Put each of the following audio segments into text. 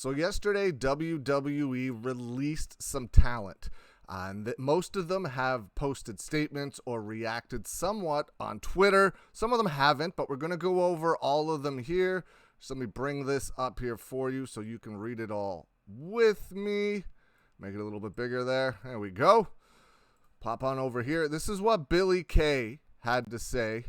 So yesterday, WWE released some talent. And most of them have posted statements or reacted somewhat on Twitter. Some of them haven't, but we're going to go over all of them here. So let me bring this up here for you so you can read it all with me. Make it a little bit bigger there. There we go. Pop on over here. This is what Billie Kay had to say.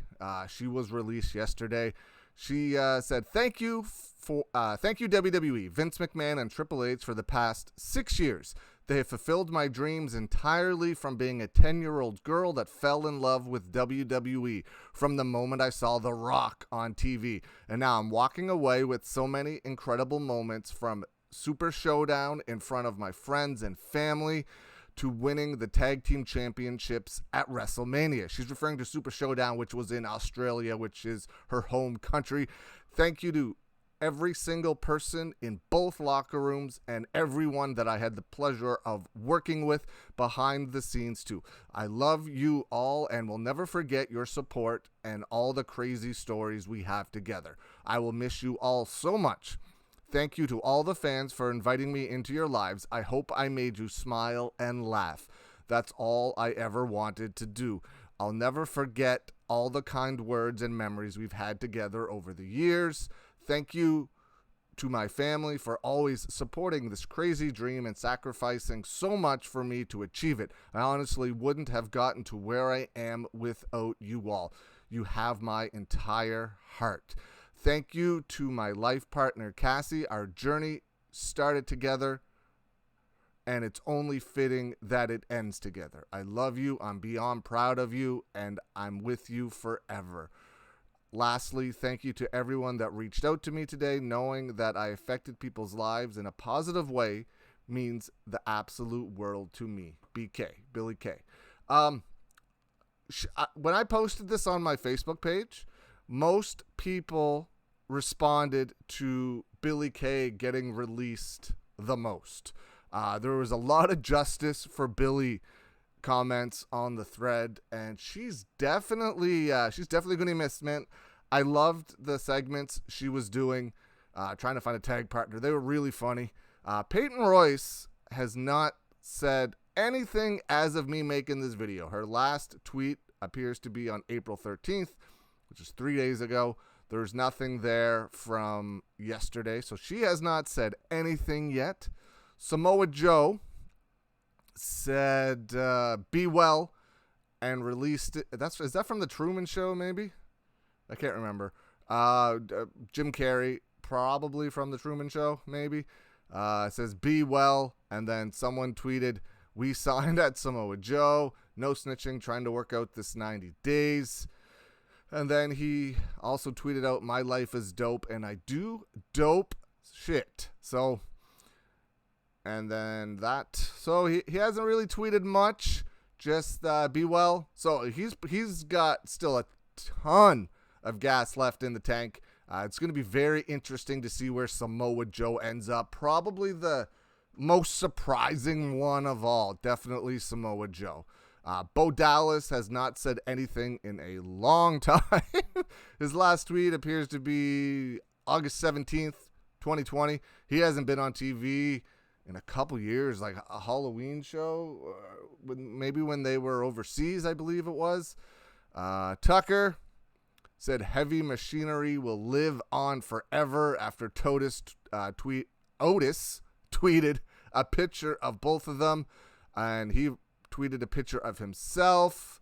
She was released yesterday. She said, thank you WWE, Vince McMahon, and Triple H for the past 6 years. They have fulfilled my dreams entirely from being a 10-year-old girl that fell in love with WWE from the moment I saw The Rock on TV. And now I'm walking away with so many incredible moments, from Super Showdown in front of my friends and family to winning the tag team championships at WrestleMania. She's referring to Super Showdown, which was in Australia, which is her home country. Thank you to every single person in both locker rooms and everyone that I had the pleasure of working with behind the scenes too. I love you all and will never forget your support and all the crazy stories we have together. I will miss you all so much. Thank you to all the fans for inviting me into your lives. I hope I made you smile and laugh. That's all I ever wanted to do. I'll never forget all the kind words and memories we've had together over the years. Thank you to my family for always supporting this crazy dream and sacrificing so much for me to achieve it. I honestly wouldn't have gotten to where I am without you all. You have my entire heart. Thank you to my life partner, Cassie. Our journey started together, and it's only fitting that it ends together. I love you. I'm beyond proud of you, and I'm with you forever. Lastly, thank you to everyone that reached out to me today. Knowing that I affected people's lives in a positive way means the absolute world to me. BK, Billie Kay. When I posted this on my Facebook page, most people responded to Billie Kay getting released the most. There was a lot of justice for Billie comments on the thread, and she's definitely going to be missed, man. I loved the segments she was doing, trying to find a tag partner. They were really funny. Peyton Royce has not said anything as of me making this video. Her last tweet appears to be on April 13th, which is 3 days ago. There's nothing there from yesterday, so she has not said anything yet. Samoa Joe said, be well, and released it. Is that from the Truman Show, maybe? I can't remember. Jim Carrey, probably from the Truman Show, maybe. Says, be well, and then someone tweeted, we signed at Samoa Joe, no snitching, trying to work out this 90 days. And then he also tweeted out, my life is dope, and I do dope shit. So, and then that. So he hasn't really tweeted much. Just be well. So he's got still a ton of gas left in the tank. It's going to be very interesting to see where Samoa Joe ends up. Probably the most surprising one of all. Definitely Samoa Joe. Bo Dallas has not said anything in a long time. His last tweet appears to be August 17th, 2020. He hasn't been on TV in a couple years, like a Halloween show, maybe when they were overseas, I believe it was. Tucker said heavy machinery will live on forever after Otis tweeted a picture of both of them, and he tweeted a picture of himself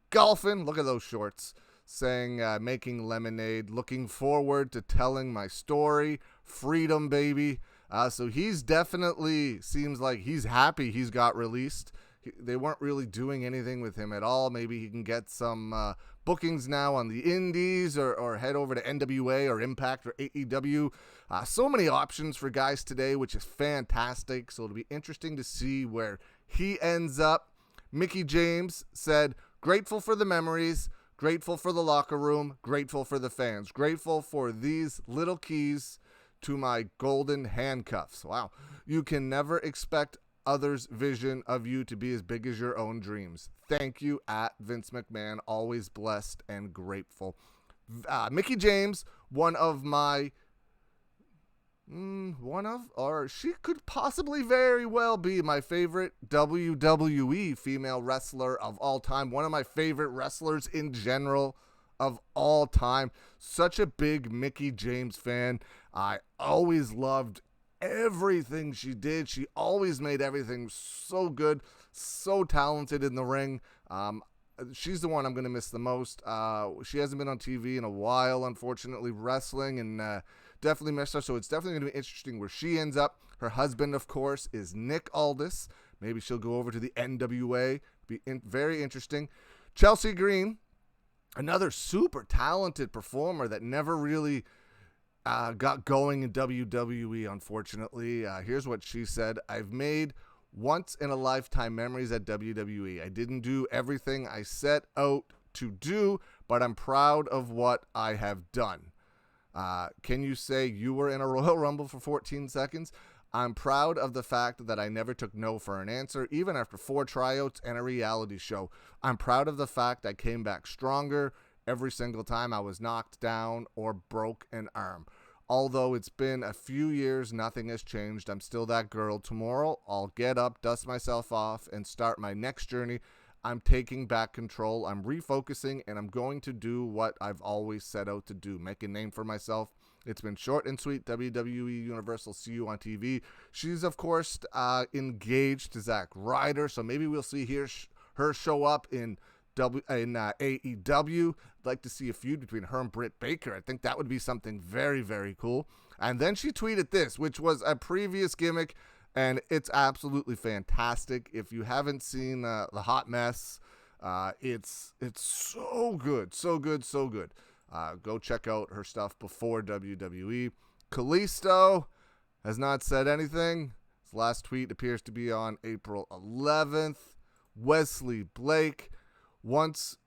golfing. Look at those shorts. Saying, making lemonade, looking forward to telling my story, freedom, baby. So he's definitely, seems like he's happy he's got released. They weren't really doing anything with him at all. Maybe he can get some bookings now on the indies, or head over to NWA or Impact or AEW. So many options for guys today, which is fantastic. So it'll be interesting to see where he ends up. Mickie James said, grateful for the memories, grateful for the locker room, grateful for the fans, grateful for these little keys to my golden handcuffs. Wow. You can never expect others' vision of you to be as big as your own dreams. Thank you, at Vince McMahon. Always blessed and grateful. Mickie James, one of my one of, or she could possibly very well be my favorite WWE female wrestler of all time. One of my favorite wrestlers in general of all time. Such a big Mickie James fan. I always loved everything she did. She always made everything so good, so talented in the ring. She's the one I'm going to miss the most. She hasn't been on TV in a while, unfortunately, wrestling, and definitely missed her. So it's definitely going to be interesting where she ends up. Her husband, of course, is Nick Aldis. Maybe she'll go over to the NWA. Very interesting. Chelsea Green, another super talented performer that never really got going in WWE, unfortunately. Here's what she said. I've made once-in-a-lifetime memories at WWE. I didn't do everything I set out to do, but I'm proud of what I have done. Can you say you were in a Royal Rumble for 14 seconds? I'm proud of the fact that I never took no for an answer, even after 4 tryouts and a reality show. I'm proud of the fact I came back stronger every single time I was knocked down or broke an arm. Although it's been a few years, nothing has changed. I'm still that girl. Tomorrow, I'll get up, dust myself off, and start my next journey. I'm taking back control. I'm refocusing, and I'm going to do what I've always set out to do, make a name for myself. It's been short and sweet. WWE Universal, see you on TV. She's, of course, engaged to Zack Ryder, so maybe we'll see her show up in AEW. I'd like to see a feud between her and Britt Baker. I think that would be something very, very cool. And then she tweeted this, which was a previous gimmick, and it's absolutely fantastic. If you haven't seen the Hot Mess, it's so good, so good, so good. Go check out her stuff before WWE. Kalisto has not said anything. His last tweet appears to be on April 11th. Wesley Blake, once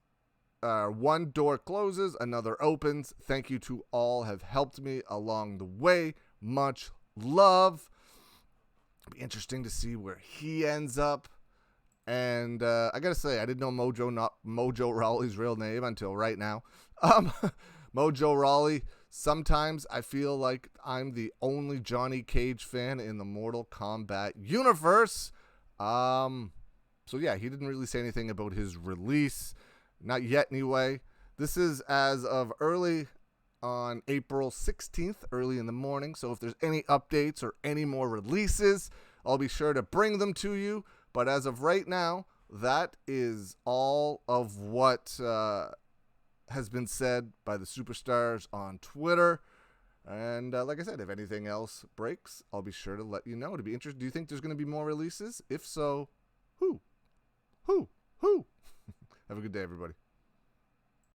one door closes, another opens. Thank you to all have helped me along the way. Much love. It'll be interesting to see where he ends up. And I gotta say, I didn't know Mojo Rawley's real name until right now. Mojo Rawley. Sometimes I feel like I'm the only Johnny Cage fan in the Mortal Kombat universe. So yeah, he didn't really say anything about his release. Not yet, anyway. This is as of early on April 16th, early in the morning. So if there's any updates or any more releases, I'll be sure to bring them to you. But as of right now, that is all of what has been said by the superstars on Twitter. And like I said, if anything else breaks, I'll be sure to let you know. It'd be interesting. Do you think there's going to be more releases? If so, who? Have a good day, everybody.